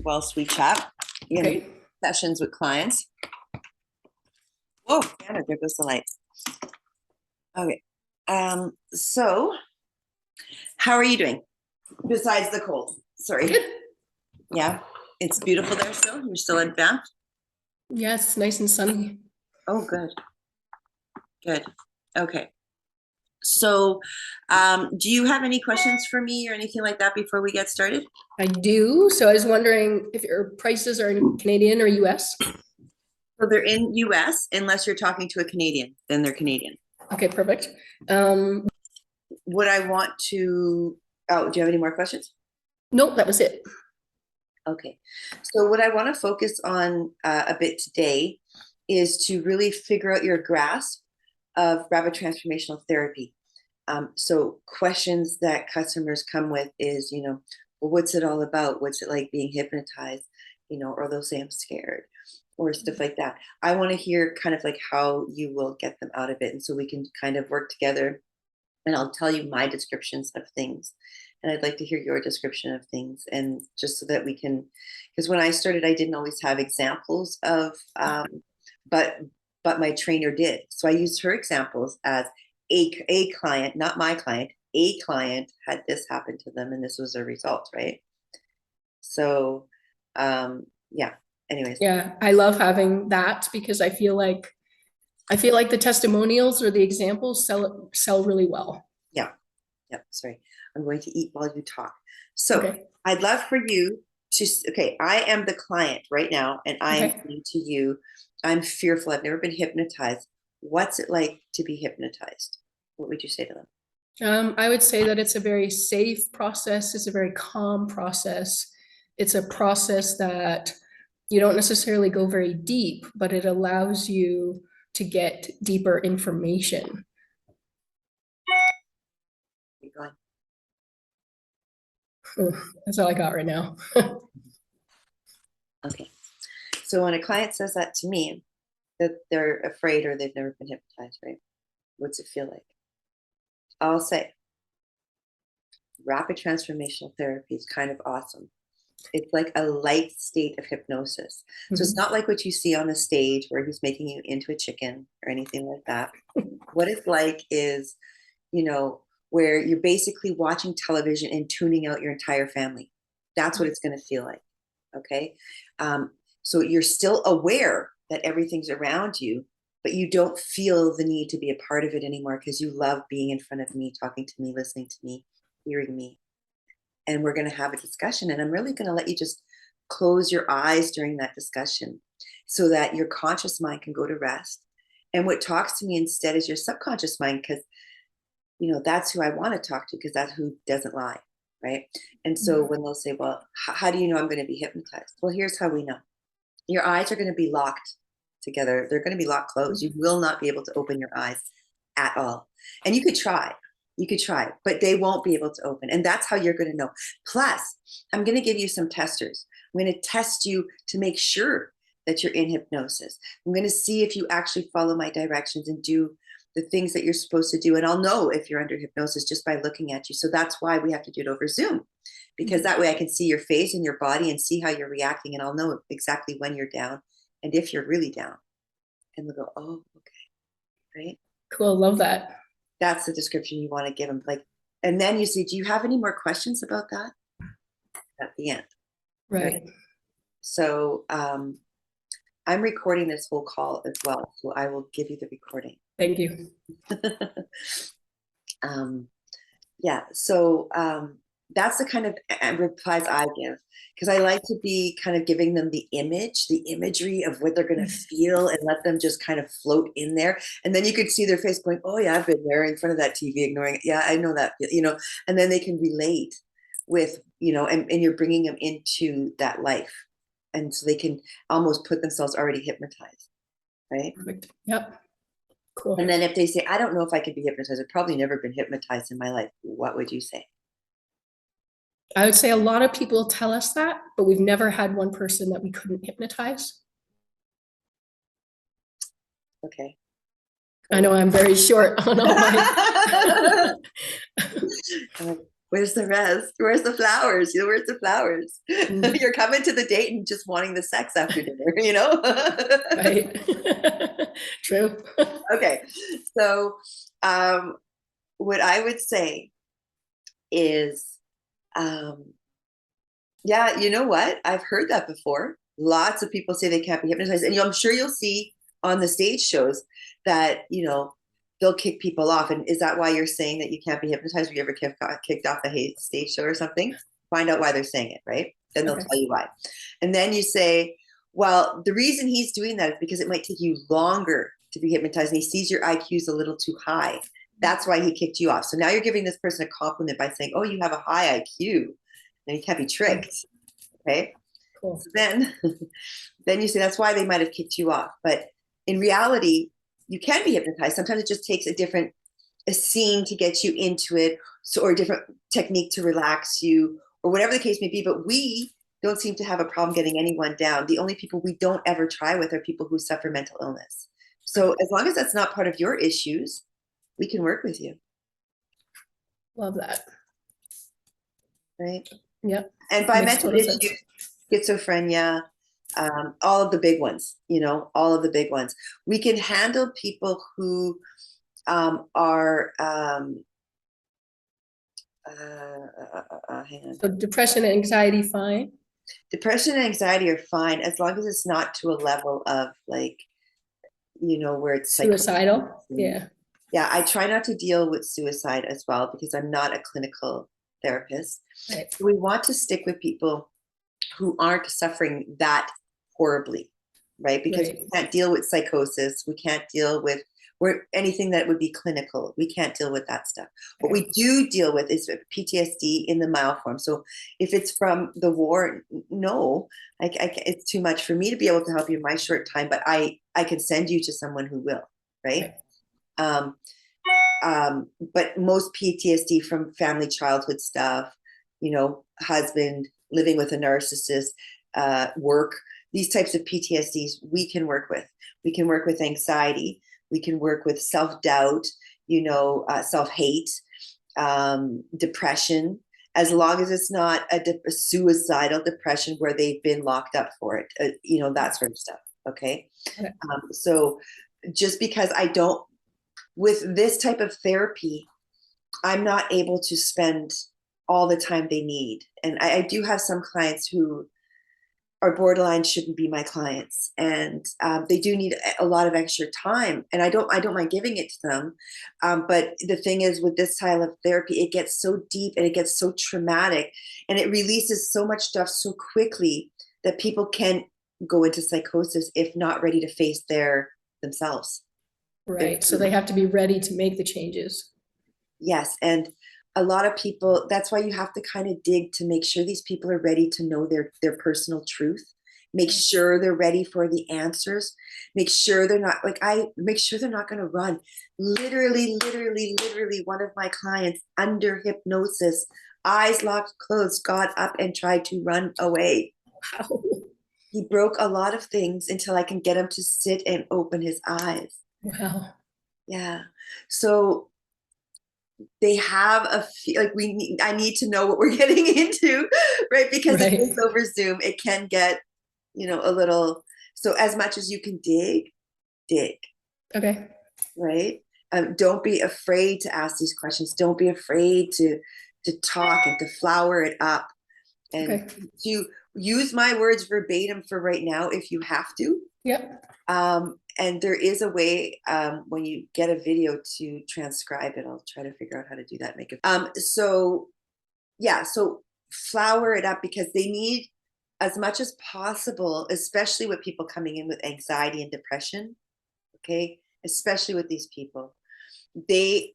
whilst we chat. Okay. Sessions with clients. Oh, Anna, there goes the light. Okay. So how are you doing? Besides the cold. Sorry. Good. Yeah. It's beautiful there still. You're still in Banff? Yeah, it's nice and sunny. Oh, good. Good. Okay. So do you have any questions for me or anything like that before we get started? I do. So I was wondering if your prices are in Canadian or US? So they're in US, unless you're talking to a Canadian, then they're Canadian. Okay, perfect. Would I want to, oh, do you have any more questions? Nope, that was it. Okay. So what I want to focus on a bit today is to really figure out your grasp of rapid transformational therapy. So questions that customers come with is, well, what's it all about? What's it like being hypnotized? Or they'll say I'm scared or stuff like that. I want to hear kind of like how you will get them out of it. And so we can kind of work together and I'll tell you my descriptions of things. And I'd like to hear your description of things. And just so that we can, because when I started, I didn't always have examples of, but my trainer did. So I used her examples as a client, not my client, a client had this happen to them and this was a result, right? So, yeah, anyways. Yeah, I love having that because I feel like the testimonials or the examples sell really well. Yeah. Sorry. I'm going to eat while you talk. So okay. I'd love for you to, okay, I am the client right now and I am saying to you, I'm fearful. I've never been hypnotized. What's it like to be hypnotized? What would you say to them? I would say that it's a very safe process. It's a very calm process. It's a process that you don't necessarily go very deep, but it allows you to get deeper information. Keep going. That's all I got right now. Okay. So when a client says that to me, that they're afraid or they've never been hypnotized, right? What's it feel like? I'll say rapid transformational therapy is kind of awesome. It's like a light state of hypnosis. So it's not like what you see on the stage where he's making you into a chicken or anything like that. What it's like is, where you're basically watching television and tuning out your entire family. That's what it's going to feel like. Okay. So you're still aware that everything's around you, but you don't feel the need to be a part of it anymore because you love being in front of me, talking to me, listening to me, hearing me. And we're going to have a discussion. And I'm really going to let you just close your eyes during that discussion so that your conscious mind can go to rest. And what talks to me instead is your subconscious mind, because, that's who I want to talk to, because that's who doesn't lie, right? And so when they'll say, well, how do you know I'm going to be hypnotized? Well, here's how we know. Your eyes are going to be locked together. They're going to be locked closed. You will not be able to open your eyes at all. And you could try, but they won't be able to open. And that's how you're going to know. Plus, I'm going to give you some testers. I'm going to test you to make sure that you're in hypnosis. I'm going to see if you actually follow my directions and do the things that you're supposed to do. And I'll know if you're under hypnosis just by looking at you. So that's why we have to do it over Zoom, because that way I can see your face and your body and see how you're reacting. And I'll know exactly when you're down and if you're really down. And they'll go, oh, okay, right? Cool, love that. That's the description you want to give them. And then you say, do you have any more questions about that? At the end. Right. So I'm recording this whole call as well. So I will give you the recording. Thank you. Yeah. So that's the kind of replies I give, because I like to be kind of giving them the imagery of what they're going to feel and let them just kind of float in there. And then you could see their face going, oh yeah, I've been there in front of that TV ignoring it. Yeah, I know that, and then they can relate with, and you're bringing them into that life. And so they can almost put themselves already hypnotized, right? Perfect. Yep. Cool. And then if they say, I don't know if I could be hypnotized, I've probably never been hypnotized in my life, what would you say? I would say a lot of people tell us that, but we've never had one person that we couldn't hypnotize. Okay. I know I'm very short on all my. Where's the rest? Where's the flowers? Where's the flowers? Mm. You're coming to the date and just wanting the sex after dinner. Right. True. Okay. So, what I would say is, um, yeah, you know what? I've heard that before. Lots of people say they can't be hypnotized. And I'm sure you'll see on the stage shows that, they'll kick people off. And is that why you're saying that you can't be hypnotized? Were you ever kicked off a stage show or something? Find out why they're saying it, right? Then they'll Okay. tell you why. And then you say, well, the reason he's doing that is because it might take you longer to be hypnotized. And he sees your IQ's a little too high. That's why he kicked you off. So now you're giving this person a compliment by saying, oh, you have a high IQ. And you can't be tricked. Okay. Cool. So then you say that's why they might have kicked you off. But in reality, you can be hypnotized. Sometimes it just takes a scene to get you into it, or a different technique to relax you, or whatever the case may be. But we don't seem to have a problem getting anyone down. The only people we don't ever try with are people who suffer mental illness. So as long as that's not part of your issues, we can work with you. Love that. Right. Yep. And by Makes mental total issues, sense. schizophrenia, all of the big ones, all of the big ones. We can handle people who are, hang on. So depression and anxiety, fine. Depression and anxiety are fine as long as it's not to a level of like, where it's like Suicidal. Yeah. Yeah, I try not to deal with suicide as well because I'm not a clinical therapist. Right. We want to stick with people who aren't suffering that horribly, right? Because Right. we can't deal with psychosis. We can't deal with anything that would be clinical. We can't deal with that stuff. What we do deal with is PTSD in the mild form. So if it's from the war, no, it's too much for me to be able to help you in my short time, but I can send you to someone who will, right? But most PTSD from family childhood stuff, husband, living with a narcissist, work, these types of PTSDs we can work with. We can work with anxiety. We can work with self-doubt, self-hate, depression, as long as it's not a suicidal depression where they've been locked up for it, that sort of stuff. Okay. So just because with this type of therapy, I'm not able to spend all the time they need. And I do have some clients who are borderline, shouldn't be my clients, and they do need a lot of extra time. And I don't mind giving it to them. But the thing is, with this style of therapy, it gets so deep and it gets so traumatic, and it releases so much stuff so quickly that people can go into psychosis if not ready to face themselves. Right. So they have to be ready to make the changes. Yes. And a lot of people, that's why you have to kind of dig to make sure these people are ready to know their personal truth. Make sure they're ready for the answers. Make sure they're not make sure they're not going to run. Literally, one of my clients under hypnosis, eyes locked, closed, got up and tried to run away. Wow. He broke a lot of things until I can get him to sit and open his eyes. Wow. Yeah. So they have I need to know what we're getting into, right? Because if it's over Zoom, it can get, a little, so as much as you can dig. Okay. Right. Don't be afraid to ask these questions. Don't be afraid to talk and to flower it up, and to use my words verbatim for right now if you have to. Yep. And there is a way, when you get a video, to transcribe it. I'll try to figure out how to do that. Make it. So flower it up, because they need as much as possible, especially with people coming in with anxiety and depression. Okay. Especially with these people,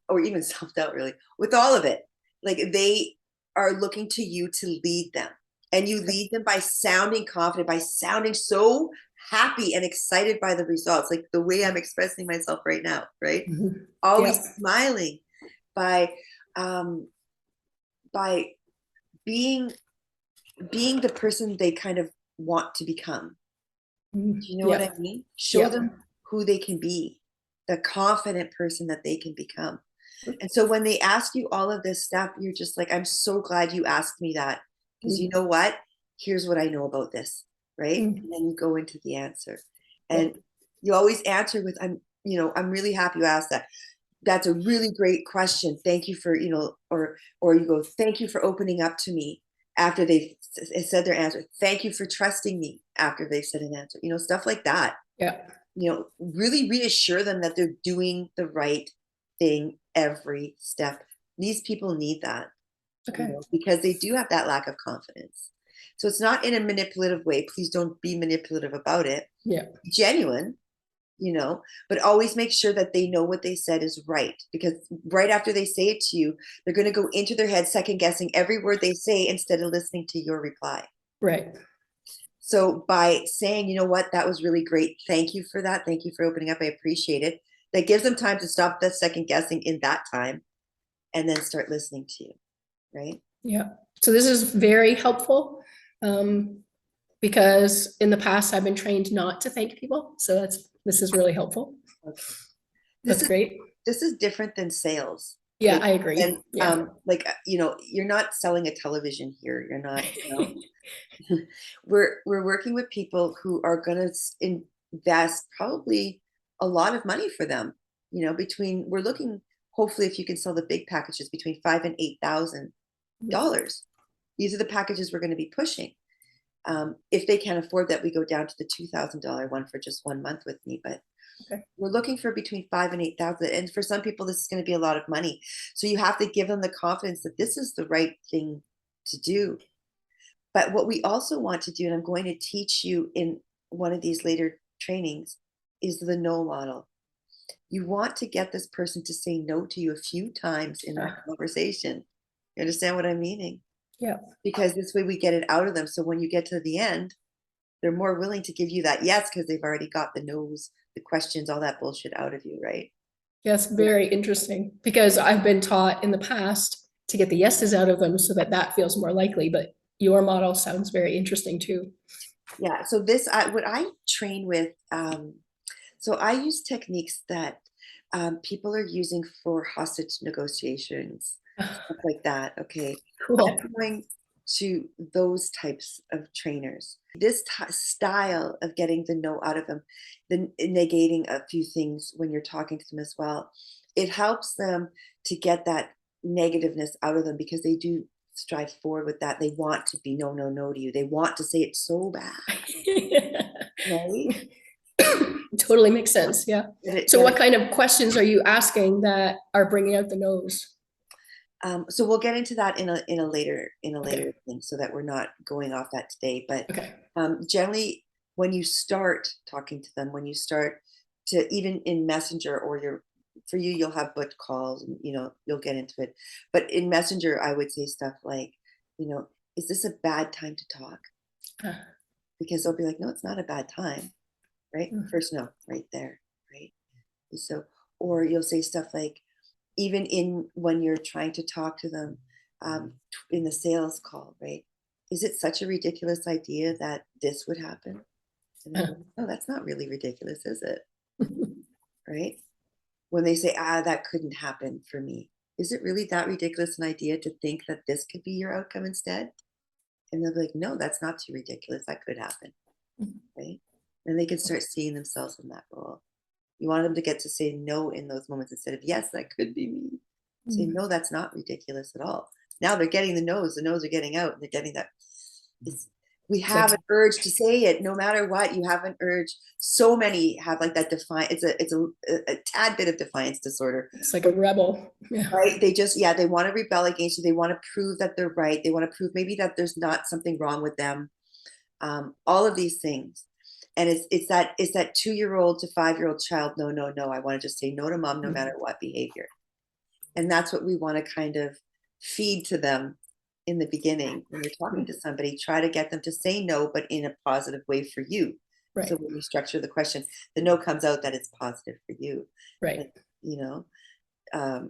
or even self-doubt, really, with all of it, like they are looking to you to lead them, and you lead them by sounding confident, by sounding so happy and excited by the results, like the way I'm expressing myself right now, right? Mm-hmm. Always smiling, by being the person they kind of want to become. Do you know what I mean? Show them who they can be, the confident person that they can become. And so when they ask you all of this stuff, you're just like, I'm so glad you asked me that, because you know what? Here's what I know about this, right? Mm. And then you go into the answer. Yeah. And you always answer with, I'm really happy you asked that. That's a really great question. Thank you for, or you go, thank you for opening up to me after they've said their answer. Thank you for trusting me after they've said an answer, stuff like that. Yeah. Really reassure them that they're doing the right thing every step. These people need that, Okay. because they do have that lack of confidence. So it's not in a manipulative way. Please don't be manipulative about it. Yeah. Be genuine, but always make sure that they know what they said is right, because right after they say it to you, they're going to go into their head second guessing every word they say instead of listening to your reply. Right. So by saying, you know what, that was really great. Thank you for that. Thank you for opening up. I appreciate it. That gives them time to stop the second guessing in that time and then start listening to you. Right. Yeah. So this is very helpful, because in the past I've been trained not to thank people. So this is really helpful. Okay. That's great. This is different than sales. Yeah, I agree. And Yeah. you're not selling a television here. You're not, we're working with people who are going to invest probably a lot of money for them. We're looking, hopefully, if you can sell the big packages, between $5,000 and $8,000. These are the packages we're going to be pushing. If they can't afford that, we go down to the $2,000 one for just 1 month with me. But Okay. we're looking for between 5 and 8,000. And for some people, this is going to be a lot of money. So you have to give them the confidence that this is the right thing to do. But what we also want to do, and I'm going to teach you in one of these later trainings, is the no model. You want to get this person to say no to you a few times in that conversation. You understand what I'm meaning? Yeah. Because this way we get it out of them. So when you get to the end, they're more willing to give you that yes, because they've already got the no's, the questions, all that bullshit out of you, right? Yes, very interesting, because I've been taught in the past to get the yeses out of them so that feels more likely, but your model sounds very interesting too. Yeah. So what I train with, so I use techniques that people are using for hostage negotiations, stuff like that. Okay. Cool. I'm going to those types of trainers. This style of getting the no out of them, the negating a few things when you're talking to them as well, it helps them to get that negativeness out of them, because they do strive forward with that. They want to be no, no, no to you. They want to say it so bad, right? Totally makes sense. Yeah. Get So it. what kind of questions are you asking that are bringing out the no's? So we'll get into that in a later Okay. thing, so that we're not going off that today. But Okay. generally, when you start talking to them, when you start to, even in Messenger, or for you, you'll have booked calls, and you'll get into it. But in Messenger, I would say stuff like, is this a bad time to talk? Uh, Because they'll be like, no, it's not a bad time, right? Mhm. First no, right there, right? So, or you'll say stuff like, even when you're trying to talk to them, in the sales call, right? Is it such a ridiculous idea that this would happen? And they're uh, like, no, that's not really ridiculous, is it? Right? When they say, that couldn't happen for me. Is it really that ridiculous an idea to think that this could be your outcome instead? And they'll be like, no, that's not too ridiculous. That could happen. Right? And they can start seeing themselves in that role. You want them to get to say no in those moments instead of, yes, that could be me. Say, no, that's not ridiculous at all. Now they're getting the no's are getting out, and they're getting that. We have an urge to say it no matter what. You have an urge. So many have like that defiance. It's a tad bit of defiance disorder. It's like a rebel. Yeah. Right? They want to rebel against you. They want to prove that they're right. They want to prove maybe that there's not something wrong with them. All of these things. And it's that 2-year-old to 5-year-old child. No, no, no. I want to just say no to mom, no matter what behavior. And that's what we want to kind of feed to them in the beginning. When you're talking to somebody, try to get them to say no, but in a positive way for you. Right. So when you structure the question, the no comes out that it's positive for you. Right. Like,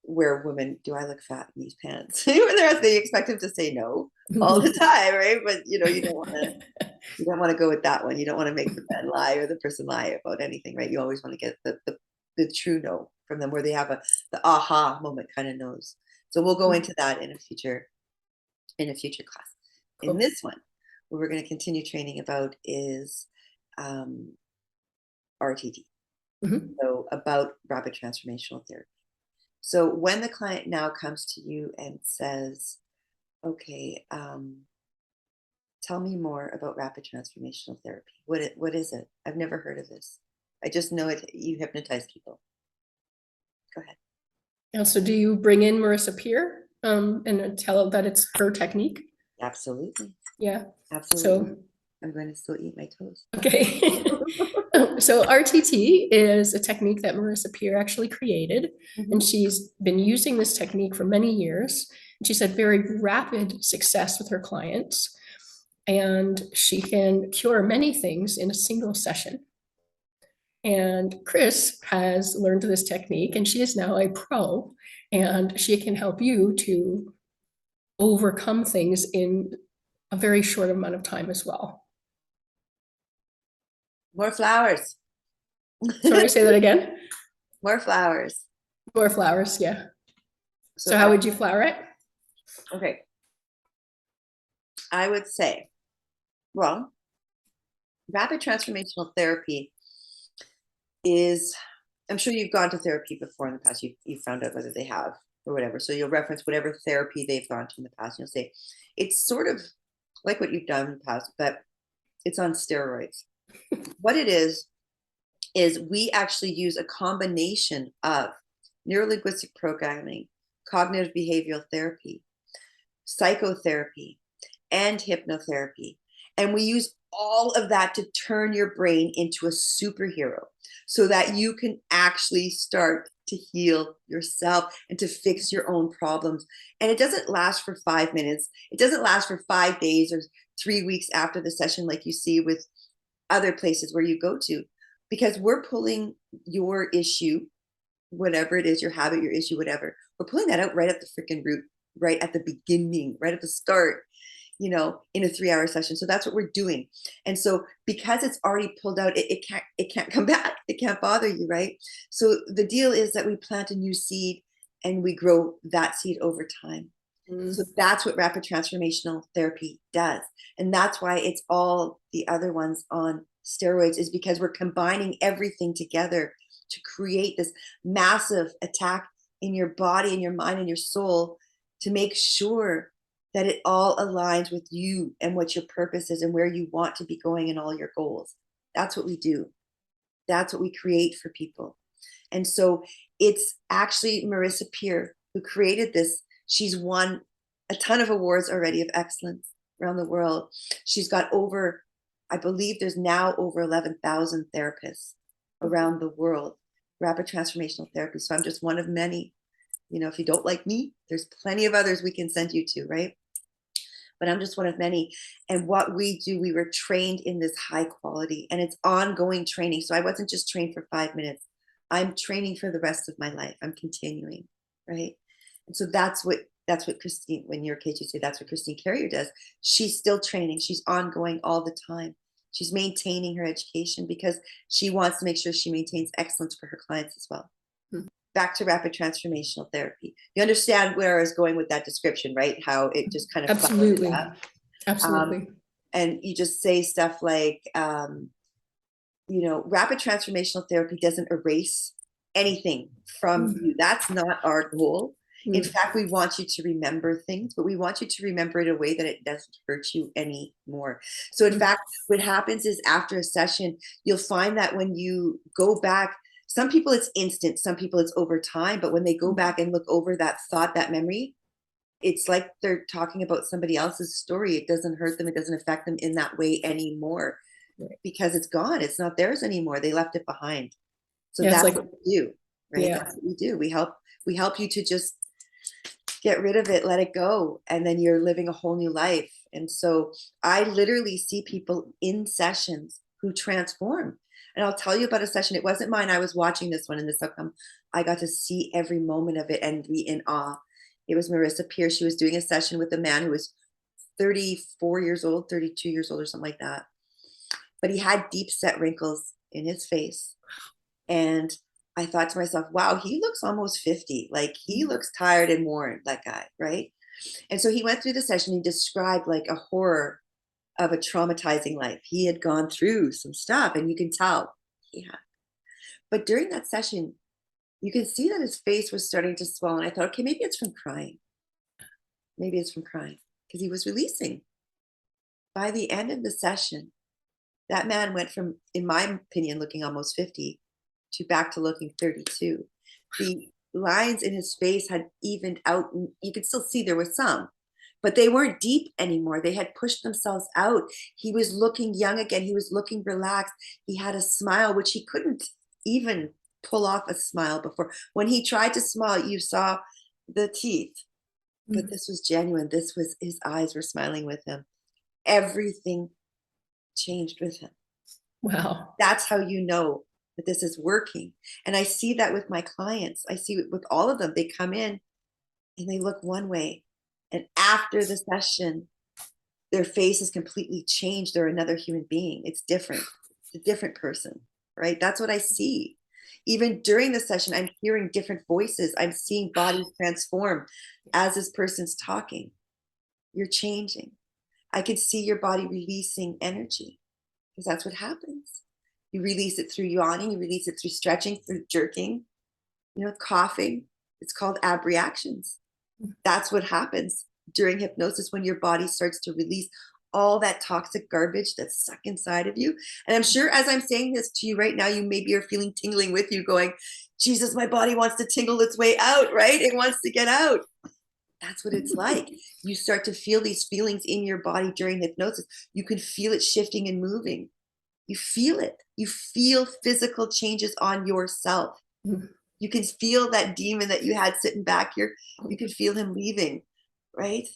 where women, do I look fat in these pants? They expect him to say no all the time, right? But you don't want to go with that one. You don't want to make the man lie or the person lie about anything, right? You always want to get the true no from them, where they have the aha moment kind of knows. So we'll go into that in a future class. In Cool. this one, what we're going to continue training about is RTT. Mhm. So about rapid transformational therapy. So when the client now comes to you and says, okay, tell me more about rapid transformational therapy. What is it? I've never heard of this. I just know it. You hypnotize people. Go ahead. And so do you bring in Marissa Peer and tell her that it's her technique? Absolutely. Yeah. Absolutely. So, I'm going to still eat my toast. okay. So RTT is a technique that Marissa Peer actually created, and she's been using this technique for many years. And she's had very rapid success with her clients, and she can cure many things in a single session. And Chris has learned this technique, and she is now a pro, and she can help you to overcome things in a very short amount of time as well. More flowers. Sorry, say that again. More flowers. More flowers, yeah. So So how would you flower it? Okay. I would say, well, rapid transformational therapy is, I'm sure you've gone to therapy before in the past. You've found out whether they have or whatever. So you'll reference whatever therapy they've gone to in the past. And you'll say, it's sort of like what you've done in the past, but it's on steroids. What it is we actually use a combination of neurolinguistic programming, cognitive behavioral therapy, psychotherapy, and hypnotherapy. And we use all of that to turn your brain into a superhero so that you can actually start to heal yourself and to fix your own problems. And it doesn't last for 5 minutes. It doesn't last for 5 days or 3 weeks after the session, like you see with other places where you go to, because we're pulling your issue, whatever it is, your habit, your issue, whatever, we're pulling that out right at the freaking root, right at the beginning, right at the start, in a 3-hour session. So that's what we're doing. And so because it's already pulled out, it can't come back. It can't bother you, right? So the deal is that we plant a new seed and we grow that seed over time. So that's what rapid transformational therapy does. And that's why it's all the other ones on steroids, is because we're combining everything together to create this massive attack in your body and your mind and your soul to make sure that it all aligns with you and what your purpose is and where you want to be going in all your goals. That's what we do. That's what we create for people. And so it's actually Marissa Peer who created this. She's won a ton of awards already of excellence around the world. She's got over, I believe there's now over 11,000 therapists around the world, rapid transformational therapy. So I'm just one of many. If you don't like me, there's plenty of others we can send you to, right? But I'm just one of many. And what we do, we were trained in this high quality, and it's ongoing training. So I wasn't just trained for 5 minutes. I'm training for the rest of my life. I'm continuing, right? And so that's what Christine, when your case, you say that's what Christine Carrier does. She's still training. She's ongoing all the time. She's maintaining her education because she wants to make sure she maintains excellence for her clients as well. Back to rapid transformational therapy. You understand where I was going with that description, right? How it just kind of absolutely, absolutely. And you just say stuff like, rapid transformational therapy doesn't erase anything from you. That's not our goal. In fact, we want you to remember things, but we want you to remember it in a way that it doesn't hurt you anymore. So in fact, what happens is after a session, you'll find that when you go back, some people it's instant, some people it's over time, but when they go back and look over that thought, that memory, it's like they're talking about somebody else's story. It doesn't hurt them. It doesn't affect them in that way anymore because it's gone. It's not theirs anymore. They left it behind. So Yeah, that's like, what we do, right? Yeah. That's what we do. We help you to just get rid of it, let it go, and then you're living a whole new life. And so I literally see people in sessions who transform. And I'll tell you about a session. It wasn't mine. I was watching this one, and this outcome, I got to see every moment of it and be in awe. It was Marissa Peer. She was doing a session with a man who was 34 years old, 32 years old, or something like that. But he had deep set wrinkles in his face. And I thought to myself, wow, he looks almost 50. Like he looks tired and worn, that guy, right? And so he went through the session. He described like a horror of a traumatizing life. He had gone through some stuff, and you can tell. Yeah. But during that session, you can see that his face was starting to swell. And I thought, okay, maybe it's from crying. Maybe it's from crying because he was releasing. By the end of the session, that man went from, in my opinion, looking almost 50 to back to looking 32. The lines in his face had evened out. You could still see there were some, but they weren't deep anymore. They had pushed themselves out. He was looking young again. He was looking relaxed. He had a smile, which he couldn't even pull off a smile before. When he tried to smile, you saw the teeth, but this was genuine. This was, his eyes were smiling with him. Everything changed with him. Wow. That's how you know that this is working. And I see that with my clients. I see it with all of them. They come in and they look one way. And after the session, their face is completely changed. They're another human being. It's different. It's a different person, right? That's what I see. Even during the session, I'm hearing different voices. I'm seeing bodies transform as this person's talking. You're changing. I can see your body releasing energy because that's what happens. You release it through yawning, you release it through stretching, through jerking, coughing. It's called ab reactions. That's what happens during hypnosis when your body starts to release all that toxic garbage that's stuck inside of you. And I'm sure as I'm saying this to you right now, you maybe are feeling tingling with you going, Jesus, my body wants to tingle its way out, right? It wants to get out. That's what it's like. You start to feel these feelings in your body during hypnosis. You can feel it shifting and moving. You feel it. You feel physical changes on yourself. You can feel that demon that you had sitting back here. You can feel him leaving, right?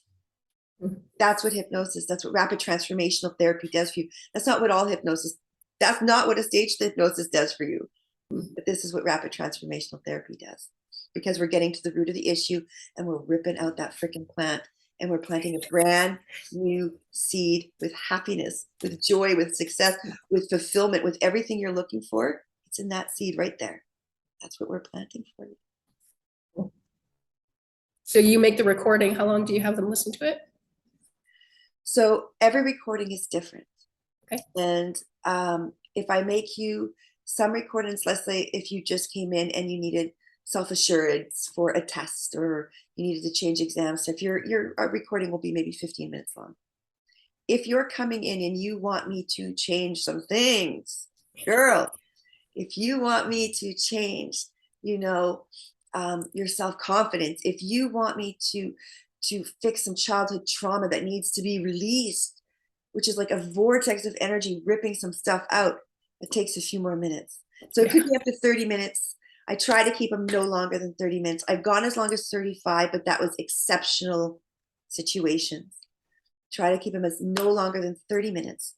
That's what hypnosis, that's what rapid transformational therapy does for you. That's not what all hypnosis, that's not what a stage hypnosis does for you. But this is what rapid transformational therapy does. Because we're getting to the root of the issue and we're ripping out that freaking plant and we're planting a brand new seed with happiness, with joy, with success, with fulfillment, with everything you're looking for. It's in that seed right there. That's what we're planting for you. So you make the recording. How long do you have them listen to it? So every recording is different. Okay. And if I make you some recordings, let's say if you just came in and you needed self-assurance for a test or you needed to change exam stuff, your recording will be maybe 15 minutes long. If you're coming in and you want me to change some things, girl, if you want me to change, your self-confidence, if you want me to fix some childhood trauma that needs to be released, which is like a vortex of energy ripping some stuff out, it takes a few more minutes. So it could be up to 30 minutes. I try to keep them no longer than 30 minutes. I've gone as long as 35, but that was exceptional situations. Try to keep them as no longer than 30 minutes.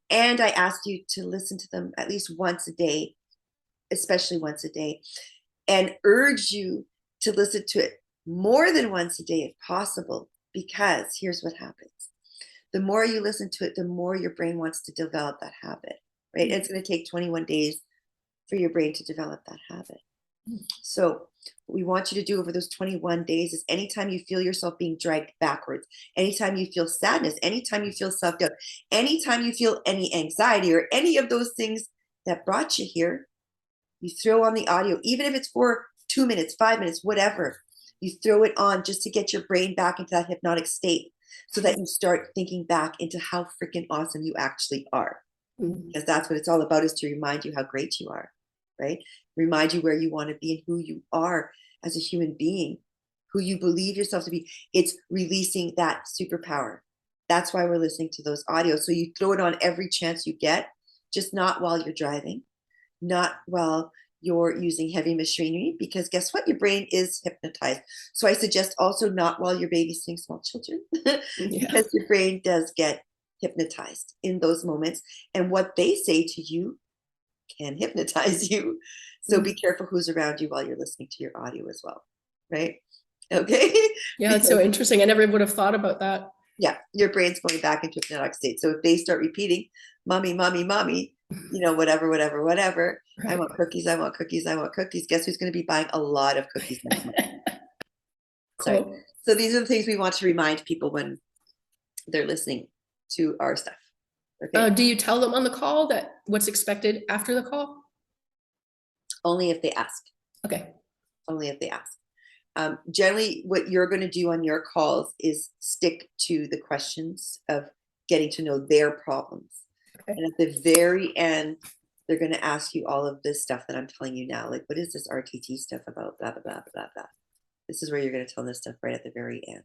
And I asked you to listen to them at least once a day, especially once a day, and urge you to listen to it more than once a day if possible, because here's what happens. The more you listen to it, the more your brain wants to develop that habit, right? And it's going to take 21 days for your brain to develop that habit. So what we want you to do over those 21 days is anytime you feel yourself being dragged backwards, anytime you feel sadness, anytime you feel self-doubt, anytime you feel any anxiety or any of those things that brought you here, you throw on the audio, even if it's for 2 minutes, 5 minutes, whatever, you throw it on just to get your brain back into that hypnotic state so that you start thinking back into how freaking awesome you actually are. Because that's what it's all about, is to remind you how great you are, right? Remind you where you want to be and who you are as a human being, who you believe yourself to be. It's releasing that superpower. That's why we're listening to those audios. So you throw it on every chance you get, just not while you're driving, not while you're using heavy machinery, because guess what? Your brain is hypnotized. So I suggest also not while you're babysitting small children, because your brain does get hypnotized in those moments. And what they say to you can hypnotize you. So be careful who's around you while you're listening to your audio as well, right? Okay. Yeah, it's so interesting. I never would have thought about that. Yeah, your brain's going back into hypnotic state. So if they start repeating, mommy, mommy, mommy, whatever, whatever, whatever. I Right. want cookies, I want cookies, I want cookies. Guess who's going to be buying a lot of cookies next month? Sorry. Cool. So these are the things we want to remind people when they're listening to our stuff. Okay. Do you tell them on the call that what's expected after the call? Only if they ask. Okay. Only if they ask. Generally, what you're going to do on your calls is stick to the questions of getting to know their problems. Okay. And at the very end, they're going to ask you all of this stuff that I'm telling you now. Like, what is this RTT stuff about? Blah, blah, blah, blah, blah. This is where you're going to tell them this stuff right at the very end.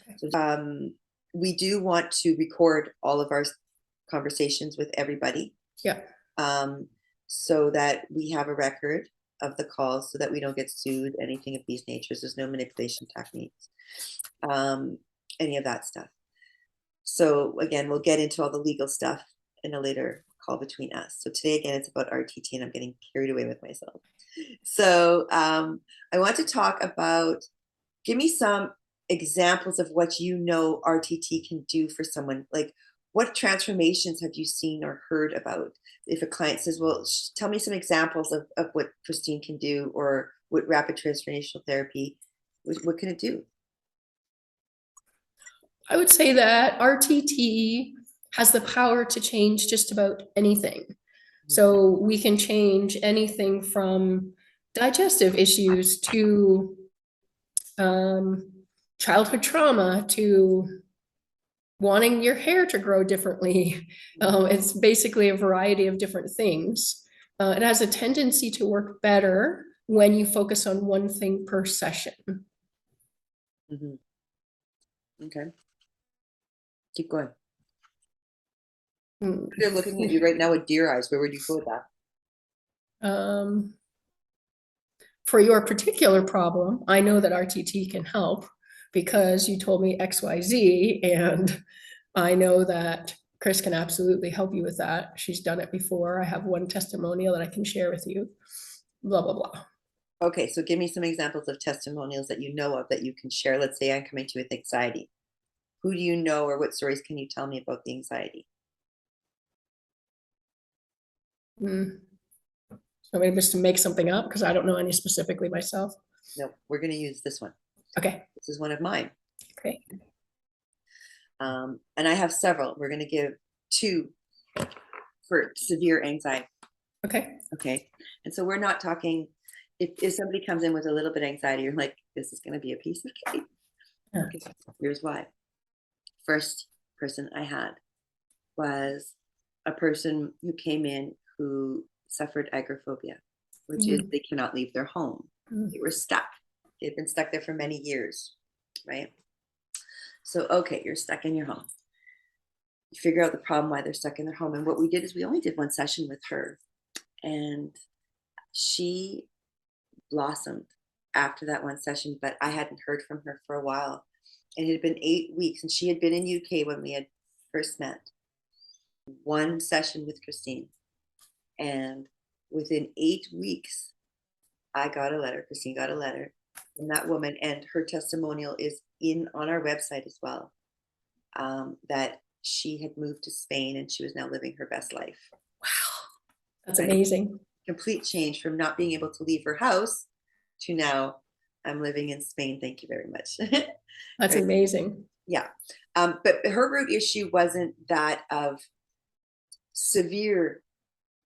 Okay. So, we do want to record all of our conversations with everybody. Yeah. So that we have a record of the calls so that we don't get sued, anything of these natures. There's no manipulation techniques, any of that stuff. So again, we'll get into all the legal stuff in a later call between us. So today, again, it's about RTT and I'm getting carried away with myself. So I want to talk about, give me some examples of what RTT can do for someone. Like, what transformations have you seen or heard about? If a client says, well, tell me some examples of what Christine can do, or what rapid transformational therapy, what can it do? I would say that RTT has the power to change just about anything. So we can change anything from digestive issues to childhood trauma to wanting your hair to grow differently. It's basically a variety of different things. It has a tendency to work better when you focus on one thing per session. Mm-hmm. Okay. Keep going. They're looking at you right now with deer eyes. Where would you go with that? For your particular problem, I know that RTT can help because you told me XYZ, and I know that Chris can absolutely help you with that. She's done it before. I have one testimonial that I can share with you, blah, blah, blah. Okay, so give me some examples of testimonials that you know of that you can share. Let's say I'm coming to you with anxiety. Who do you know, or what stories can you tell me about the anxiety? So maybe just to make something up because I don't know any specifically myself. No, we're going to use this one. Okay. This is one of mine. Okay. And I have several. We're going to give two for severe anxiety. Okay. Okay. And so we're not talking, if somebody comes in with a little bit of anxiety, you're like, this is going to be a piece of cake. Yeah. Okay. Here's why. First person I had was a person who came in who suffered agoraphobia, which is they cannot leave their home. They were stuck. They've been stuck there for many years, right? So, okay, you're stuck in your home. You figure out the problem, why they're stuck in their home. And what we did is we only did one session with her. And she blossomed after that one session, but I hadn't heard from her for a while. And it had been 8 weeks, and she had been in UK when we had first met. One session with Christine. And within 8 weeks, I got a letter, Christine got a letter from that woman, and her testimonial is on our website as well, that she had moved to Spain and she was now living her best life. Wow, that's amazing. Complete change from not being able to leave her house to now I'm living in Spain. Thank you very much. That's amazing. Yeah. But her root issue wasn't that of severe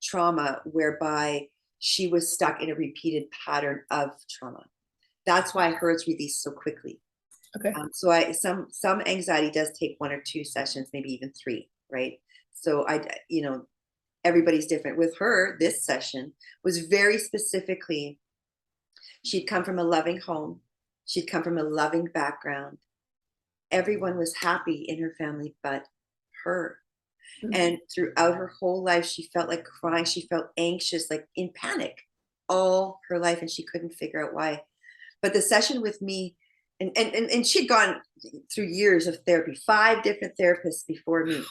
trauma whereby she was stuck in a repeated pattern of trauma. That's why hers released so quickly. Okay. So some anxiety does take 1 or 2 sessions, maybe even 3, right? So everybody's different. With her, this session was very specifically, she'd come from a loving home. She'd come from a loving background. Everyone was happy in her family but her. And throughout her whole life, she felt like crying. She felt anxious, like in panic all her life, and she couldn't figure out why. But the session with me, and she'd gone through years of therapy, 5 different therapists before me,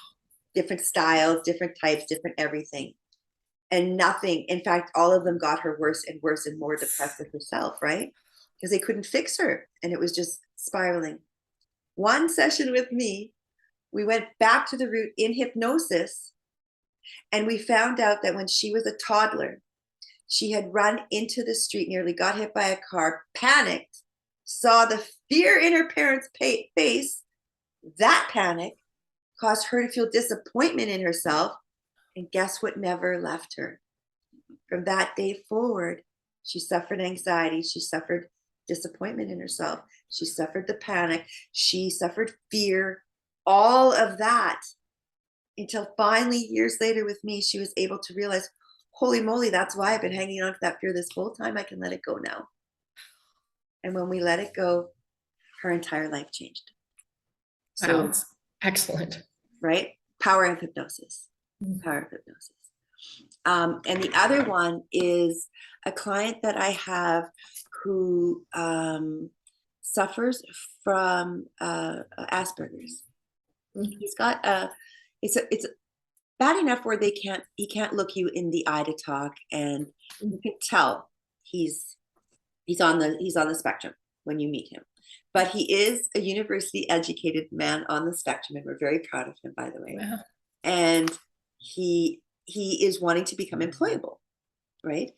different styles, different types, different everything. And nothing, in fact, all of them got her worse and worse and more depressed with herself, right? Because they couldn't fix her. And it was just spiraling. One session with me, We went back to the root in hypnosis, and we found out that when she was a toddler, she had run into the street, nearly got hit by a car, panicked, saw the fear in her parents' face. That panic caused her to feel disappointment in herself. And guess what never left her? From that day forward, she suffered anxiety. She suffered disappointment in herself. She suffered the panic. She suffered fear, all of that, until finally, years later with me, she was able to realize, holy moly, that's why I've been hanging on to that fear this whole time. I can let it go now. And when we let it go, her entire life changed. So, Wow, it's excellent. right? Power of hypnosis. Power of hypnosis. And the other one is a client that I have who suffers from Asperger's. He's got it's bad enough where he can't look you in the eye to talk, and you can tell he's on the spectrum when you meet him. But he is a university educated man on the spectrum, and we're very proud of him, by the way. Wow. And he is wanting to become employable, right?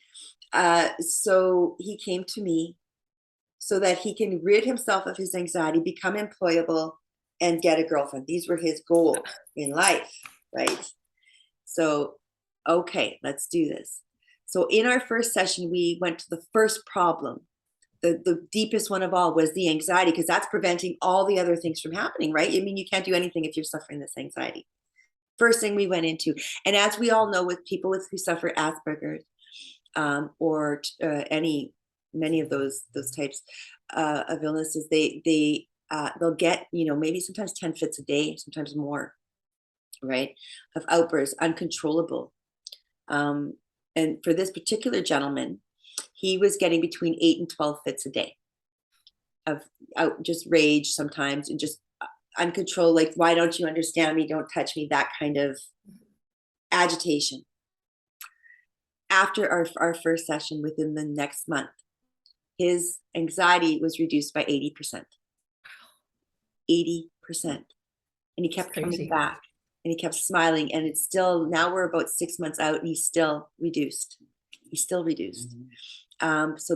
So he came to me so that he can rid himself of his anxiety, become employable, and get a girlfriend. These were his goals in life, right? So, okay, let's do this. So in our first session, we went to the first problem. The deepest one of all was the anxiety, because that's preventing all the other things from happening, right? I mean, you can't do anything if you're suffering this anxiety. First thing we went into, and as we all know, with people who suffer Asperger's or many of those types of illnesses, they'll get, maybe sometimes 10 fits a day, sometimes more, right, of outbursts, uncontrollable. And for this particular gentleman, he was getting between 8 and 12 fits a day of just rage sometimes, and just uncontrolled, like, why don't you understand me? Don't touch me, that kind of agitation. After our first session, within the next month, his anxiety was reduced by 80%. 80%. And he kept coming back, and he kept smiling, and it's still, now we're about 6 months out, and he's still reduced. So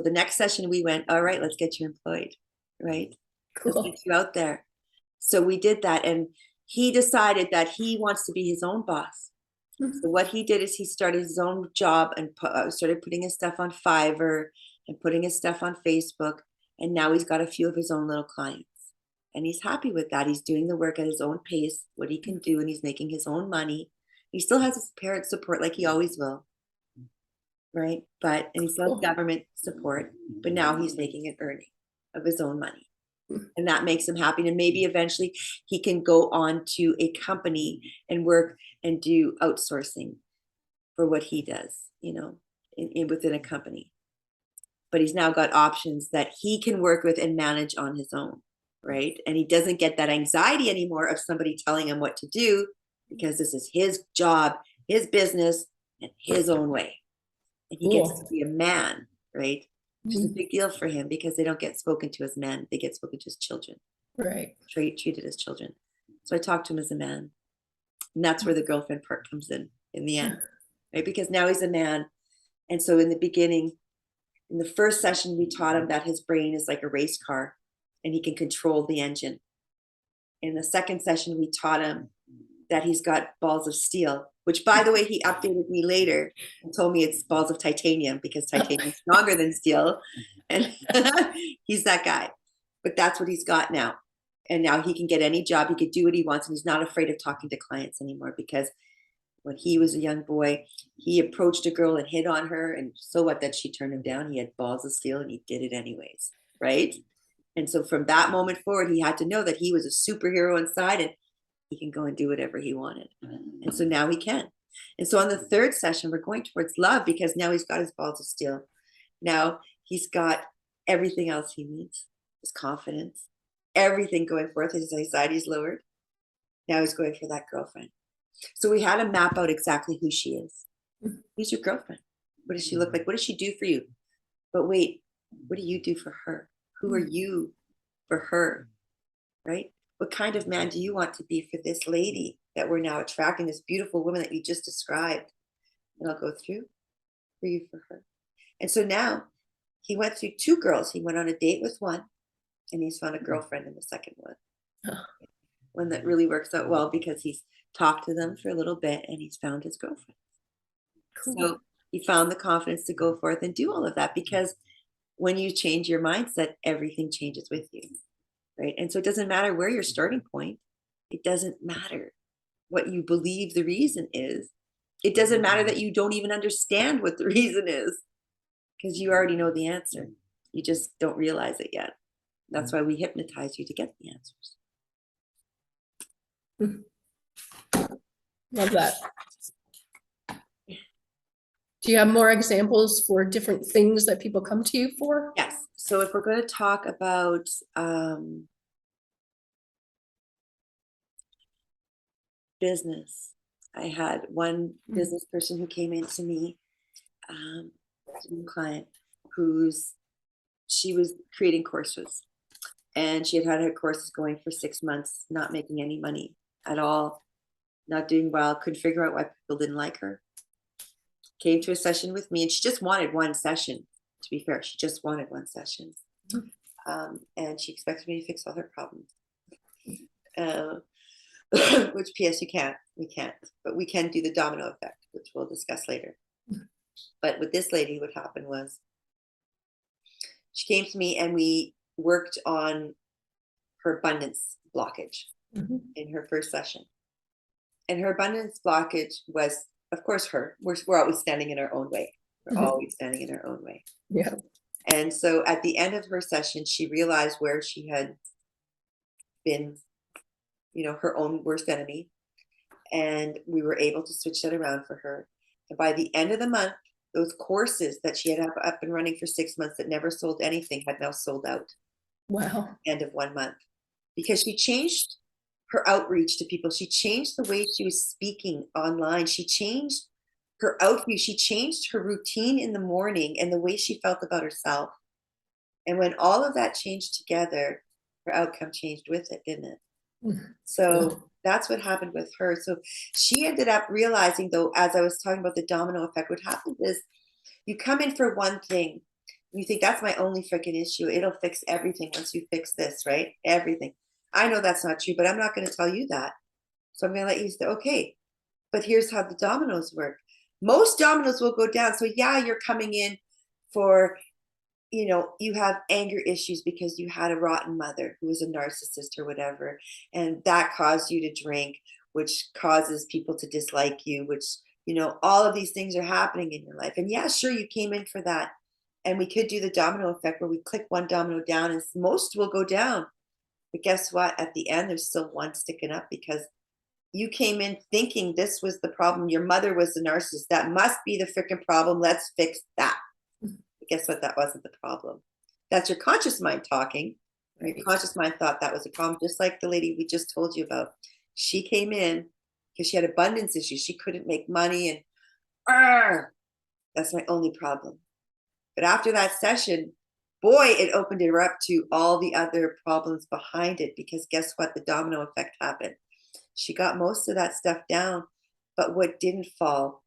the next session we went, all right, let's get you employed, right? Cool. Let's get you out there. So we did that, and he decided that he wants to be his own boss. So what he did is he started his own job and started putting his stuff on Fiverr and putting his stuff on Facebook. And now he's got a few of his own little clients, and he's happy with that. He's doing the work at his own pace, what he can do, and he's making his own money. He still has his parents' support, like he always will, right? And he still has government support, but now he's making an earning of his own money. And that makes him happy. And maybe eventually he can go on to a company and work and do outsourcing for what he does, within a company. But he's now got options that he can work with and manage on his own, right? And he doesn't get that anxiety anymore of somebody telling him what to do, because this is his job, his business, and his own way. And he gets to be a man, right? Which is a big deal for him, because they don't get spoken to as men. They get spoken to as children. Right. Treated as children. So I talked to him as a man. And that's where the girlfriend part comes in the end, right? Because now he's a man. And so in the beginning, in the first session, we taught him that his brain is like a race car, and he can control the engine. In the second session, we taught him that he's got balls of steel, which, by the way, he updated me later and told me it's balls of titanium, because titanium is stronger than steel. And he's that guy. But that's what he's got now. And now he can get any job. He could do what he wants. And he's not afraid of talking to clients anymore, because when he was a young boy, he approached a girl and hit on her. And so what, that she turned him down? He had balls of steel, and he did it anyways, right? And so from that moment forward, he had to know that he was a superhero inside, and he can go and do whatever he wanted. And so now he can. And so on the third session, we're going towards love, because now he's got his balls of steel. Now he's got everything else he needs, his confidence, everything going forth. His anxiety is lowered. Now he's going for that girlfriend. So we had to map out exactly who she is. Who's your girlfriend? What does she look like? What does she do for you? But wait, what do you do for her? Who are you for her? Right? what kind of man do you want to be for this lady that we're now attracting, this beautiful woman that you just described? And I'll go through for you for her. And so now he went through 2 girls. He went on a date with one, and he's found a girlfriend in the second one. Oh, One that really works out well because he's talked to them for a little bit and he's found his girlfriend. cool. So he found the confidence to go forth and do all of that, because when you change your mindset, everything changes with you, right? And so it doesn't matter where your starting point. It doesn't matter what you believe the reason is. It doesn't matter that you don't even understand what the reason is, because you already know the answer. You just don't realize it yet. That's why we hypnotize you to get the answers. Love that. Do you have more examples for different things that people come to you for? Yes. So if we're going to talk about business, I had one business person who came in to me, a new client, she was creating courses, and she had her courses going for 6 months, not making any money at all, not doing well, couldn't figure out why people didn't like her. Came to a session with me, and she just wanted one session. To be fair, she just wanted one session. And she expected me to fix all her problems. Which, P.S., we can't, but we can do the domino effect, which we'll discuss later. But with this lady, what happened was she came to me and we worked on her abundance blockage in her first session. And her abundance blockage was, of course, we're always standing in our own way. We're always standing in our own way. Yeah. And so at the end of her session, she realized where she had been, her own worst enemy. And we were able to switch that around for her. And by the end of the month, those courses that she had up and running for 6 months that never sold anything had now sold out. Wow. End of 1 month. Because she changed her outreach to people. She changed the way she was speaking online. She changed her outview. She changed her routine in the morning and the way she felt about herself. And when all of that changed together, her outcome changed with it, didn't it? So that's what happened with her. So she ended up realizing, though, as I was talking about the domino effect, what happens is you come in for one thing. You think that's my only freaking issue. It'll fix everything once you fix this, right? Everything. I know that's not true, but I'm not going to tell you that. So I'm going to let you say, okay, but here's how the dominoes work. Most dominoes will go down. So yeah, you're coming in for, you have anger issues because you had a rotten mother who was a narcissist or whatever. And that caused you to drink, which causes people to dislike you, which, all of these things are happening in your life. And yeah, sure, you came in for that. And we could do the domino effect where we click one domino down and most will go down. But guess what? At the end, there's still one sticking up because you came in thinking this was the problem. Your mother was the narcissist. That must be the freaking problem. Let's fix that. But guess what? That wasn't the problem. That's your conscious mind talking. Right. Your conscious mind thought that was a problem, just like the lady we just told you about. She came in because she had abundance issues. She couldn't make money and that's my only problem. But after that session, boy, it opened her up to all the other problems behind it, because guess what? The domino effect happened. She got most of that stuff down, but what didn't fall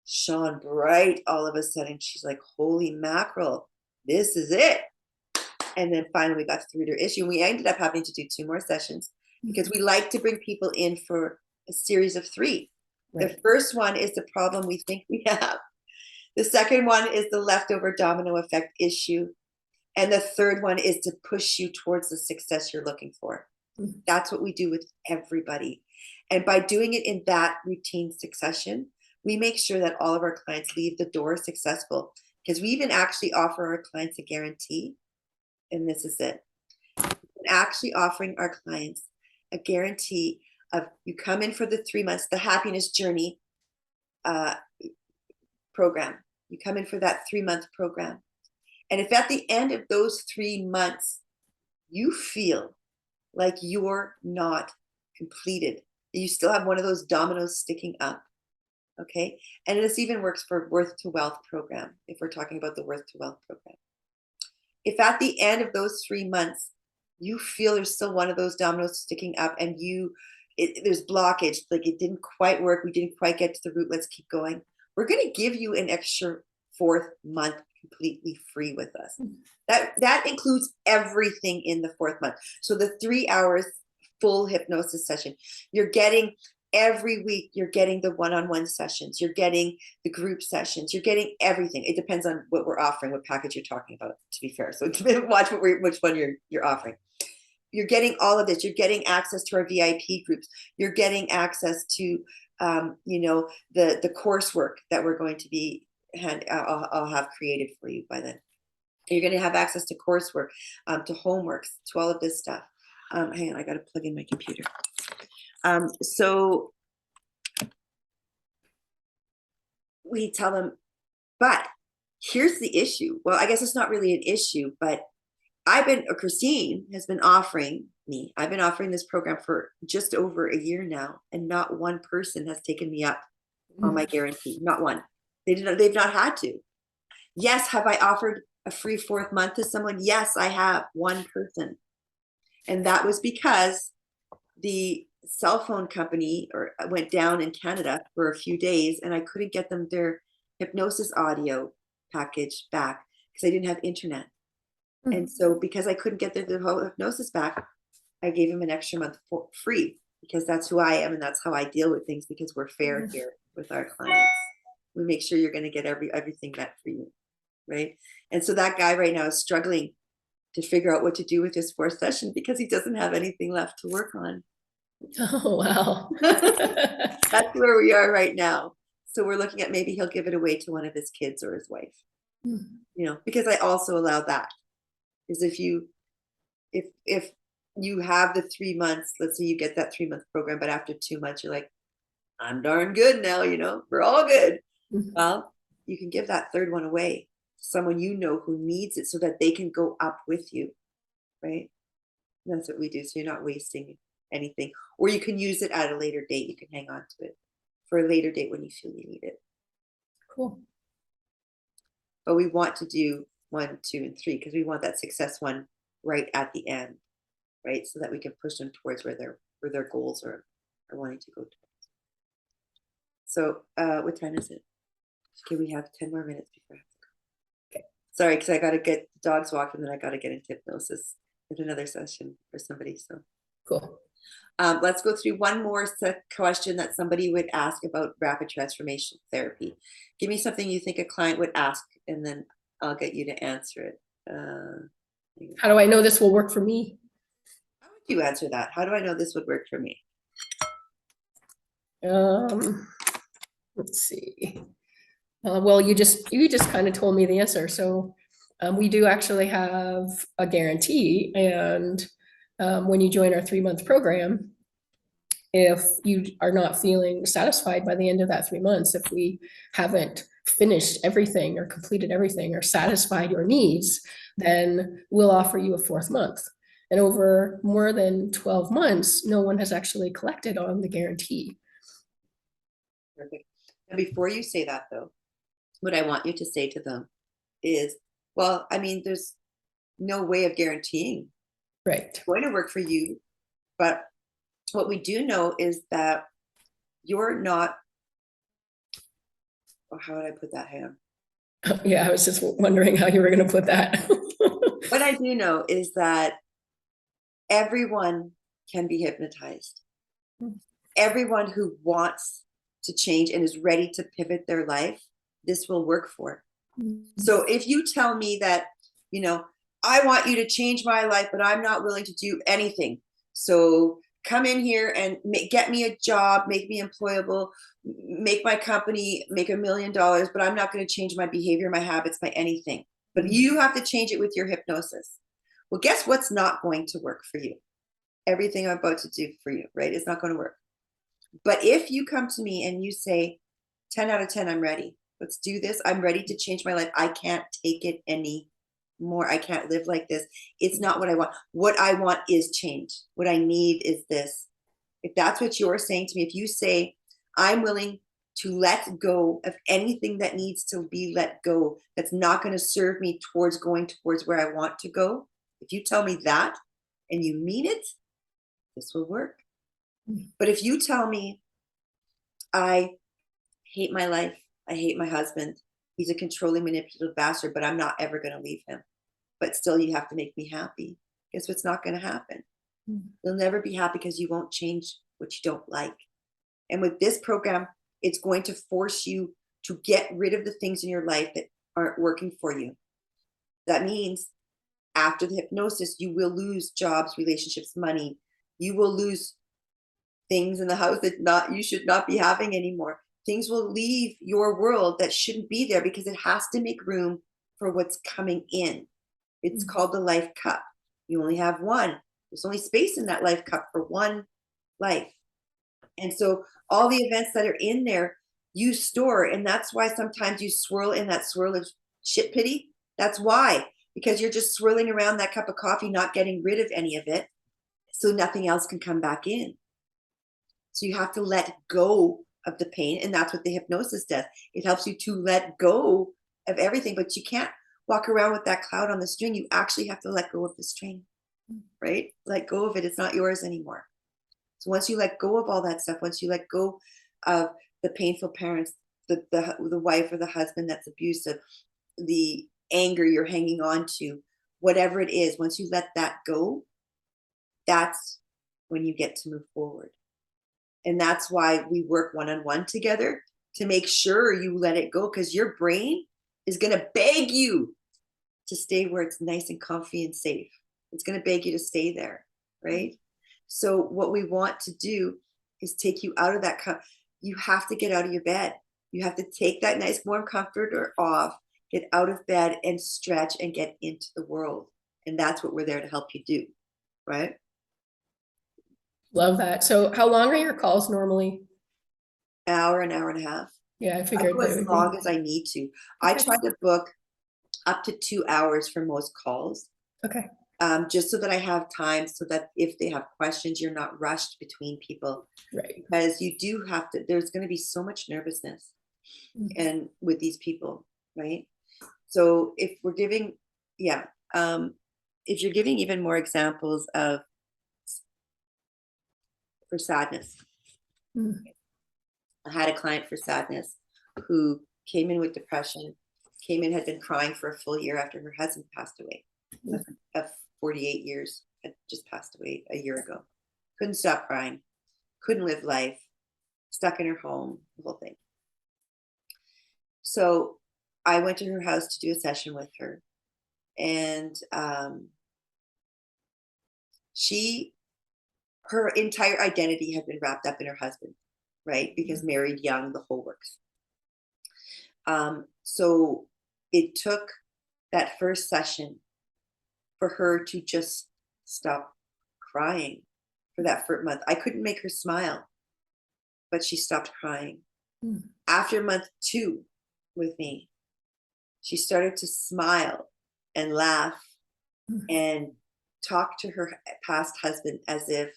shone bright all of a sudden. She's like, holy mackerel, this is it. And then finally we got through her issue. We ended up having to do 2 more sessions because we like to bring people in for a series of 3. Right. The first one is the problem we think we have. The second one is the leftover domino effect issue. And the third one is to push you towards the success you're looking for. That's what we do with everybody. And by doing it in that routine succession, we make sure that all of our clients leave the door successful, because we even actually offer our clients a guarantee. And this is it. We're actually offering our clients a guarantee of, you come in for the 3 months, the happiness journey program. You come in for that 3-month program. And if at the end of those 3 months, you feel like you're not completed, you still have one of those dominoes sticking up, okay? And this even works for Worth to Wealth program, if we're talking about the Worth to Wealth program. If at the end of those 3 months, you feel there's still one of those dominoes sticking up and there's blockage, like it didn't quite work, we didn't quite get to the root, let's keep going, we're going to give you an extra 4th month completely free with us. That includes everything in the 4th month. So the 3 hours full hypnosis session, you're getting every week, you're getting the one-on-one sessions, you're getting the group sessions, you're getting everything. It depends on what we're offering, what package you're talking about, to be fair. So watch which one you're offering. You're getting all of this. You're getting access to our VIP groups. You're getting access to, the coursework that we're going to be I'll have created for you by then. You're going to have access to coursework, to homeworks, to all of this stuff. Hang on, I got to plug in my computer. So we tell them, but here's the issue. Well, I guess it's not really an issue, but Christine has been offering me, I've been offering this program for just over a year now, and not one person has taken me up on my guarantee. Not one. They've not had to. Yes, have I offered a free 4th month to someone? Yes, I have, one person. And that was because the cell phone company went down in Canada for a few days, and I couldn't get them their hypnosis audio package back because I didn't have internet. And so because I couldn't get the whole hypnosis back, I gave him an extra month for free, because that's who I am and that's how I deal with things, because we're fair here with our clients. We make sure you're going to get everything met for you, right? And so that guy right now is struggling to figure out what to do with his 4th session because he doesn't have anything left to work on. Oh, wow. That's where we are right now. So we're looking at maybe he'll give it away to one of his kids or his wife, because I also allow that. Is if you have the 3 months, let's say you get that 3-month program, but after 2 months you're like, I'm darn good now, we're all good. Well, you can give that 3rd one away to someone who needs it, so that they can go up with you, right? And that's what we do. So you're not wasting anything, or you can use it at a later date. You can hang on to it for a later date when you feel you need it. Cool. But we want to do 1, 2, and 3 because we want that success one right at the end, right? So that we can push them towards where their goals are wanting to go towards. So what time is it? Okay, we have 10 more minutes before I have to go. Okay. Sorry, because I got to get the dogs walked, and then I got to get into hypnosis with another session for somebody. So cool. Let's go through one more question that somebody would ask about rapid transformation therapy. Give me something you think a client would ask, and then I'll get you to answer it. How do I know this will work for me? How would you answer that? How do I know this would work for me? Let's see. Well, you just kind of told me the answer. So we do actually have a guarantee, and when you join our 3-month program, if you are not feeling satisfied by the end of that 3 months, if we haven't finished everything or completed everything or satisfied your needs, then we'll offer you a 4th month. And over more than 12 months, no one has actually collected on the guarantee. Perfect. And before you say that, though, what I want you to say to them is, well, I mean, there's no way of guaranteeing it's going to work for you, but what we do know is that you're not, how would I put that, Hannah? Yeah, I was just wondering how you were going to put that. What I do know is that everyone can be hypnotized. Everyone who wants to change and is ready to pivot their life, this will work for. So if you tell me that, I want you to change my life, but I'm not willing to do anything. So come in here and get me a job, make me employable, make my company make $1 million, but I'm not going to change my behavior, my habits, by anything. But you have to change it with your hypnosis. Well, guess what's not going to work for you? Everything I'm about to do for you, right? It's not going to work. But if you come to me and you say, 10 out of 10, I'm ready. Let's do this. I'm ready to change my life. I can't take it anymore. I can't live like this. It's not what I want. What I want is change. What I need is this. If that's what you're saying to me, if you say, I'm willing to let go of anything that needs to be let go, that's not going to serve me towards going towards where I want to go. If you tell me that, and you mean it, this will work. But if you tell me, I hate my life, I hate my husband, he's a controlling, manipulative bastard, but I'm not ever going to leave him, but still you have to make me happy, guess what's not going to happen? You'll never be happy because you won't change what you don't like. And with this program, it's going to force you to get rid of the things in your life that aren't working for you. That means after the hypnosis, you will lose jobs, relationships, money. You will lose things in the house that you should not be having anymore. Things will leave your world that shouldn't be there because it has to make room for what's coming in. It's called the life cup. You only have one. There's only space in that life cup for one life. And so all the events that are in there, you store. And that's why sometimes you swirl in that swirl of shit pity. That's why, because you're just swirling around that cup of coffee, not getting rid of any of it. So nothing else can come back in. So you have to let go of the pain. And that's what the hypnosis does. It helps you to let go of everything, but you can't walk around with that cloud on the string. You actually have to let go of the string, right? Let go of it. It's not yours anymore. So once you let go of all that stuff, once you let go of the painful parents, the wife or the husband that's abusive, the anger you're hanging on to, whatever it is, once you let that go, that's when you get to move forward. And that's why we work one-on-one together to make sure you let it go, because your brain is going to beg you to stay where it's nice and comfy and safe. It's going to beg you to stay there, right? So what we want to do is take you out of that. You have to get out of your bed. You have to take that nice warm comforter off, get out of bed and stretch and get into the world. And that's what we're there to help you do, right? Love that. So how long are your calls normally? An hour and a half. Yeah, I I figured go they as would long be. as I need to. I Okay. try to book up to 2 hours for most calls. Okay. Just so that I have time, so that if they have questions, you're not rushed between people. Right. Because you do have to, there's going to be so much nervousness and with these people, right? So if we're giving, yeah, if you're giving even more examples of for sadness, I had a client for sadness who came in with depression, came in, had been crying for a full year after her husband passed away. Of 48 years, had just passed away a year ago. Couldn't stop crying, couldn't live life, stuck in her home, the whole thing. So I went to her house to do a session with her, and her entire identity had been wrapped up in her husband, right? Because married young, the whole works. So it took that first session for her to just stop crying for that first month. I couldn't make her smile, but she stopped crying. After month 2 with me, she started to smile and laugh and talk to her past husband as if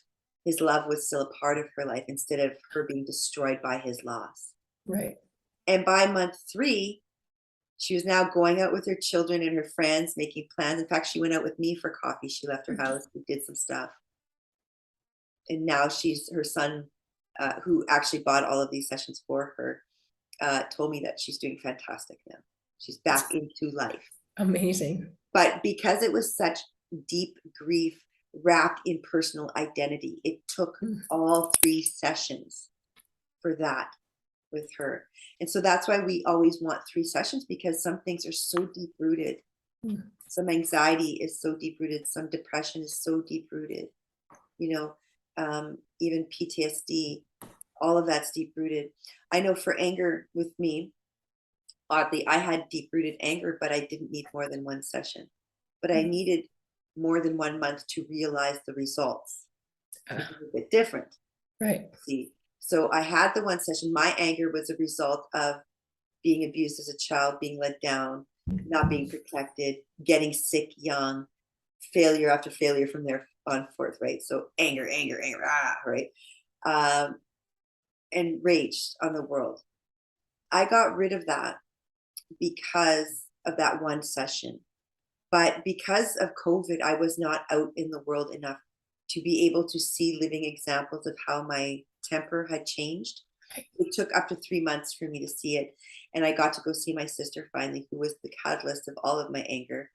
his love was still a part of her life instead of her being destroyed by his loss. Right. And by month 3, she was now going out with her children and her friends, making plans. In fact, she went out with me for coffee. She left her house, we did some stuff. And now her son, who actually bought all of these sessions for her, told me that she's doing fantastic now. She's back into life. Amazing. But because it was such deep grief wrapped in personal identity, it took all 3 sessions for that with her. And so that's why we always want 3 sessions, because some things are so deep rooted. Some anxiety is so deep rooted. Some depression is so deep rooted. Even PTSD, all of that's deep rooted. I know for anger with me, oddly, I had deep rooted anger, but I didn't need more than 1 session. But I needed more than 1 month to realize the results. It's a bit different. Right. See, so I had the 1 session. My anger was a result of being abused as a child, being let down, not being protected, getting sick young, failure after failure from there on forth, right? So anger, right? And rage on the world. I got rid of that because of that 1 session. But because of COVID, I was not out in the world enough to be able to see living examples of how my temper had changed. It took up to 3 months for me to see it. And I got to go see my sister finally, who was the catalyst of all of my anger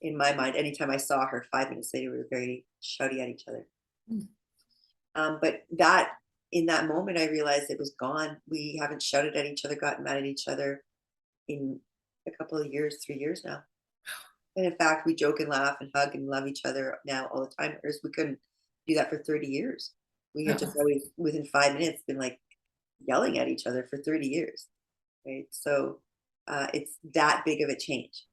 in my mind. Anytime I saw her, 5 minutes later, we were very shouty at each other. Mm. But that in that moment, I realized it was gone. We haven't shouted at each other, gotten mad at each other in a couple of years, 3 years now. And in fact, we joke and laugh and hug and love each other now all the time, whereas we couldn't do that for 30 years. We had just Oh, always, within 5 minutes, been like yelling at each other for 30 years, right? So it's that big of a change.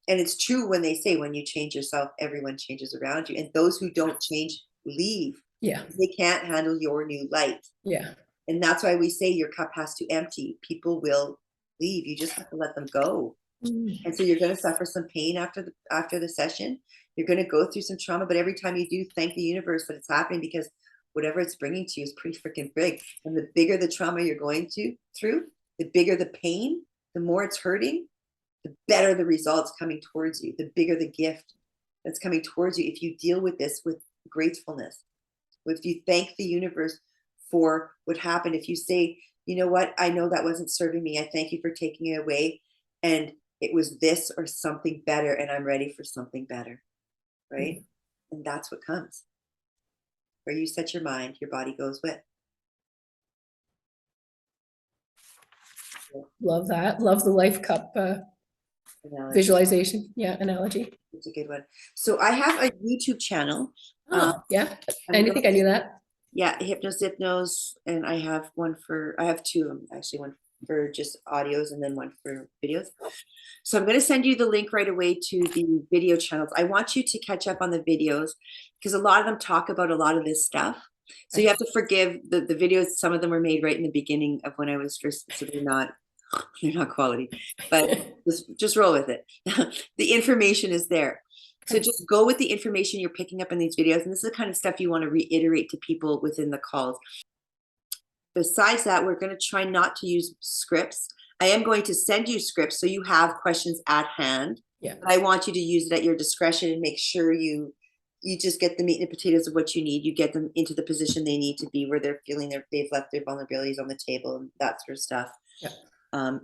And it's true when they say when you change yourself, everyone changes around you. And those who don't change leave. yeah, They can't handle your new light. yeah. And that's why we say your cup has to empty. People will leave. You just have to let them go. Mm. And so you're going to suffer some pain after the session. You're going to go through some trauma, but every time you do, thank the universe that it's happening, because whatever it's bringing to you is pretty freaking big. And the bigger the trauma you're going through, the bigger the pain, the more it's hurting, the better the results coming towards you, the bigger the gift that's coming towards you if you deal with this with gratefulness. If you thank the universe for what happened, if you say, you know what, I know that wasn't serving me. I thank you for taking it away. And it was this or something better, and I'm ready for something better. Right? Mm. And that's what comes. Where you set your mind, your body goes with. Love that. Love the life cup Analogy. visualization. Yeah, analogy. It's a good one. So I have a YouTube channel. Oh, yeah. I'm I didn't think I knew that. Yeah, Hypnos, and I have two of them actually, one for just audios and then one for videos. So I'm going to send you the link right away to the video channels. I want you to catch up on the videos because a lot of them talk about a lot of this stuff. So you have to forgive the videos. Some of them were made right in the beginning of when I was first, so they're not quality, but just roll with it. The information is there. So just go with the information you're picking up in these videos. And this is the kind of stuff you want to reiterate to people within the calls. Besides that, we're going to try not to use scripts. I am going to send you scripts so you have questions at hand. Yeah. But I want you to use it at your discretion and make sure you just get the meat and potatoes of what you need. You get them into the position they need to be, where they're feeling they've left their vulnerabilities on the table and that sort of stuff. Yeah.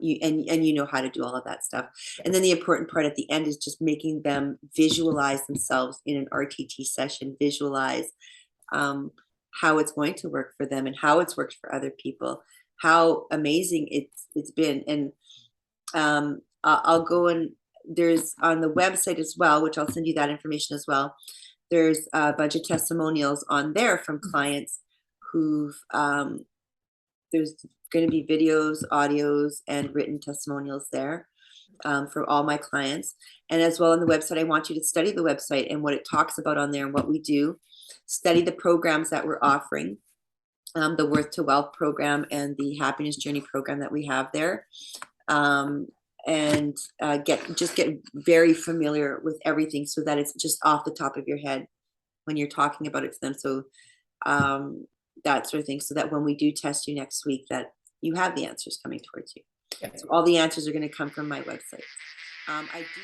You know how to do all of that stuff. And then the important part at the end is just making them visualize themselves in an RTT session, visualize how it's going to work for them and how it's worked for other people, how amazing it's been. And I'll go, and there's on the website as well, which I'll send you that information as well. There's a bunch of testimonials on there from clients who've there's going to be videos, audios, and written testimonials there for all my clients. And as well on the website, I want you to study the website and what it talks about on there and what we do. Study the programs that we're offering, the Worth to Wealth program and the Happiness Journey program that we have there. And get very familiar with everything so that it's just off the top of your head when you're talking about it to them. So that sort of thing, so that when we do test you next week, that you have the answers coming towards you. Yeah. So all the answers are going to come from my website. I do